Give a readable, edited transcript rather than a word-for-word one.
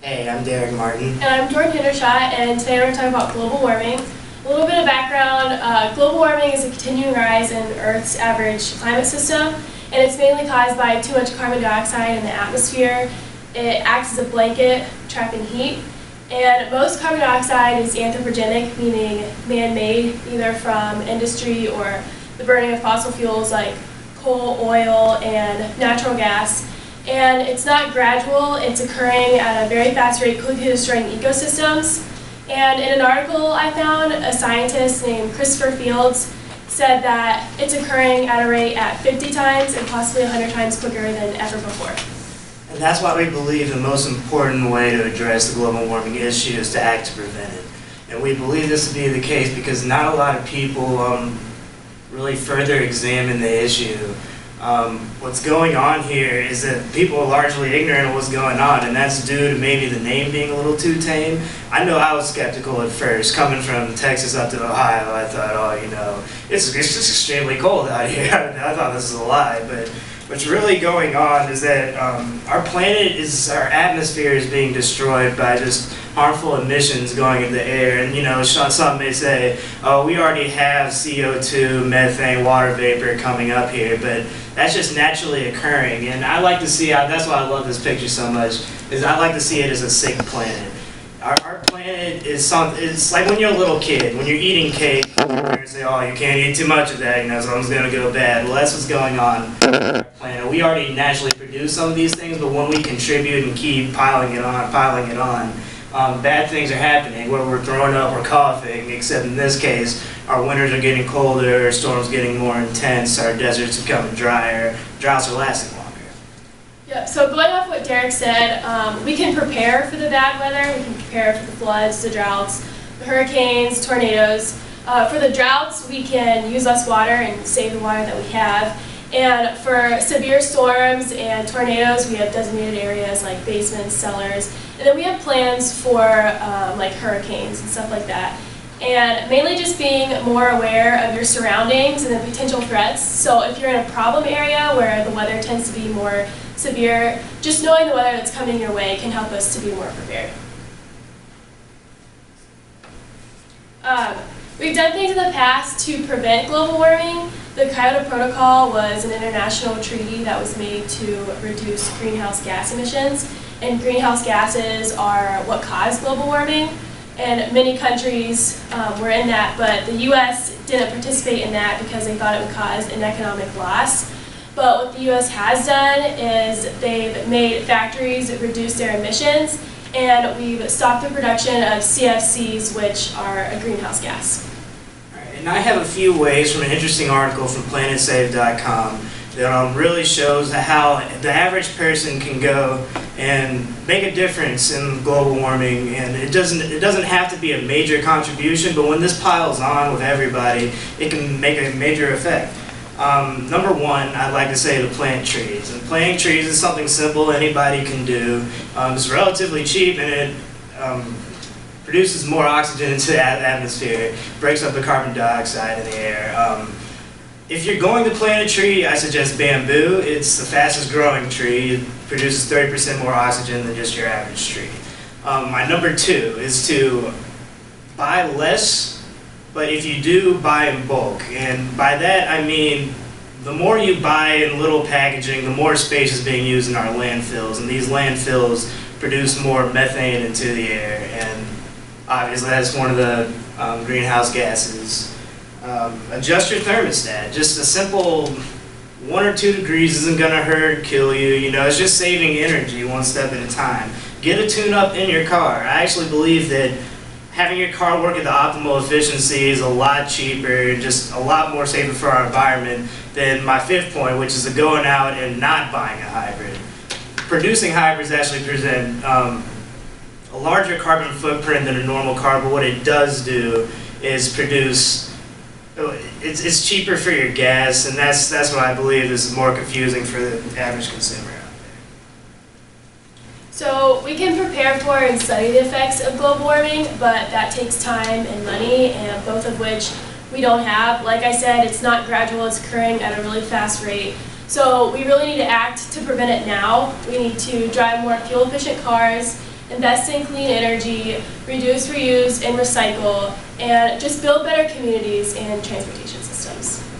Hey, I'm Derek Martin. And I'm Jordan Hendershot, and today we're going to talk about global warming. A little bit of background, global warming is a continuing rise in Earth's average climate system, and it's mainly caused by too much carbon dioxide in the atmosphere. It acts as a blanket, trapping heat, and most carbon dioxide is anthropogenic, meaning man-made, either from industry or the burning of fossil fuels like coal, oil, and natural gas. And it's not gradual, it's occurring at a very fast rate, quickly destroying ecosystems. And in an article I found, a scientist named Christopher Fields said that it's occurring at a rate at 50 times and possibly 100 times quicker than ever before. And that's why we believe the most important way to address the global warming issue is to act to prevent it. And we believe this to be the case because not a lot of people really further examine the issue. What's going on here is that people are largely ignorant of what's going on, and that's due to maybe the name being a little too tame. I know I was skeptical at first. Coming from Texas up to Ohio, I thought, oh, you know, it's just extremely cold out here. I thought this was a lie, but what's really going on is that our atmosphere is being destroyed by just harmful emissions going into the air. And you know, some may say, oh, we already have CO2, methane, water vapor coming up here, but that's just naturally occurring. And I like to see, that's why I love this picture so much, is I like to see it as a sick planet. Our planet is something, it's like when you're a little kid, when you're eating cake, your parents say, oh, you can't eat too much of that, you know, someone's going to go bad. Well, that's what's going on on our planet. We already naturally produce some of these things, but when we contribute and keep piling it on, bad things are happening, where we're throwing up or coughing, except in this case, our winters are getting colder, our storms getting more intense, our deserts are becoming drier, droughts are lasting longer. Yeah, so going off what Derek said, we can prepare for the bad weather, we can prepare for the floods, the droughts, the hurricanes, tornadoes. For the droughts, we can use less water and save the water that we have. And for severe storms and tornadoes, we have designated areas like basements, cellars, and then we have plans for like hurricanes and stuff like that. And mainly just being more aware of your surroundings and the potential threats. So if you're in a problem area where the weather tends to be more severe, just knowing the weather that's coming your way can help us to be more prepared. We've done things in the past to prevent global warming. The Kyoto Protocol was an international treaty that was made to reduce greenhouse gas emissions. And greenhouse gases are what cause global warming. And many countries were in that, but the US didn't participate in that because they thought it would cause an economic loss. But what the US has done is they've made factories reduce their emissions, and we've stopped the production of CFCs, which are a greenhouse gas. And I have a few ways from an interesting article from planetsave.com that really shows how the average person can go and make a difference in global warming. And it doesn't have to be a major contribution, but when this piles on with everybody, it can make a major effect. Number one, I'd like to say to plant trees. And planting trees is something simple anybody can do. It's relatively cheap, and it produces more oxygen into the atmosphere, breaks up the carbon dioxide in the air. If you're going to plant a tree, I suggest bamboo. It's the fastest growing tree. It produces 30% more oxygen than just your average tree. My number two is to buy less, but if you do, buy in bulk. And by that I mean the more you buy in little packaging, the more space is being used in our landfills, and these landfills produce more methane into the air, and obviously that's one of the greenhouse gases. Adjust your thermostat. Just a simple 1 or 2 degrees isn't going to hurt, kill you. You know, it's just saving energy one step at a time. Get a tune-up in your car. I actually believe that having your car work at the optimal efficiency is a lot cheaper and just a lot more safer for our environment than my fifth point, which is going out and not buying a hybrid. Producing hybrids actually present a larger carbon footprint than a normal car, but what it does do is produce, it's cheaper for your gas, and that's what I believe is more confusing for the average consumer out there. So we can prepare for and study the effects of global warming, but that takes time and money, and both of which we don't have. Like I said, it's not gradual, it's occurring at a really fast rate. So we really need to act to prevent it now. We need to drive more fuel-efficient cars invest in clean energy, reduce, reuse, and recycle, and just build better communities and transportation systems.